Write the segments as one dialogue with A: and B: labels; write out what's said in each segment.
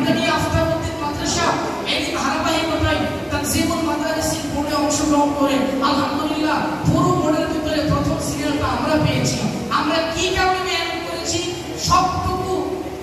A: মাদানী আফতাবউদ্দিন মাদ্রাসা এই ধারাবাহিকতায় তানজিমুল মাদারিসের বোর্ডে অংশগ্রহণ করে আলহামদুলিল্লাহ পুরো বোর্ডের ভিতরে প্রথম সিরিয়ালটা আমরা পেয়েছি। আমরা কি কারণে মেহনত করেছি? সবটুকু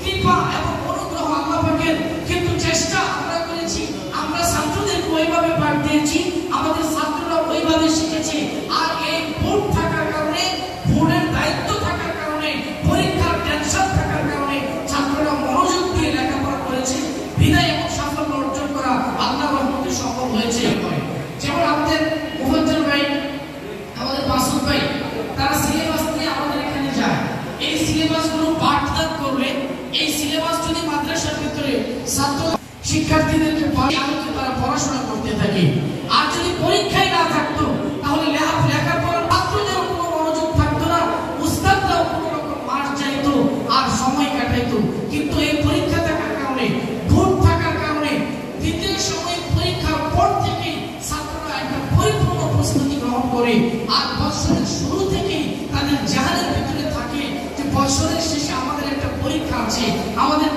A: কৃপা এবং অনুগ্রহ আল্লাহ পাকের, কিন্তু চেষ্টা আমরা করেছি। আমরা ছাত্রদেরকে ওইভাবে পাঠ দিয়েছি, আমাদের ছাত্ররা ওইভাবে শিখেছে। আর এই বোর্ড থাকার কারণে, বোর্ডের দায়িত্ব থাকার কারণে, পরীক্ষার টেনশন থাকার কারণে ছাত্ররা মনোযোগ দিয়ে লেখাপড়া করেছে, বিদায় এবং সাফল্য অর্জন করা আল্লাহর রহমতে সম্ভব হয়েছে। যেমন আমাদের মুফাজ্জল ভাই, আমাদের মাসুদ ভাই, তারা সিলেবাস নিয়ে আমাদের এখানে যায়। এই সিলেবাসগুলো পাঠদান করলে, এই সিলেবাস যদি মাদ্রাসার ভিতরে ছাত্র শিক্ষার্থীদেরকে আলোকে তারা পড়াশোনা করতে থাকে। আর যদি পরীক্ষায় না থাকতো তাহলে লেখাপড়ার ছাত্রদের কোনো মনোযোগ থাকতো না, উস্তাদরাও কোনো রকম মার চাইতো আর সময় কাটাইতো। কিন্তু এই পরীক্ষা থাকার কারণে, বোর্ড থাকার কারণে, দ্বিতীয় সময় পরীক্ষার পর থেকে ছাত্ররা একটা পরিপূর্ণ প্রস্তুতি গ্রহণ করে। আর বছরের শুরু থেকেই তাদের জাহানের ভিতরে থাকে যে বছরের শেষে আমাদের একটা পরীক্ষা আছে, আমাদের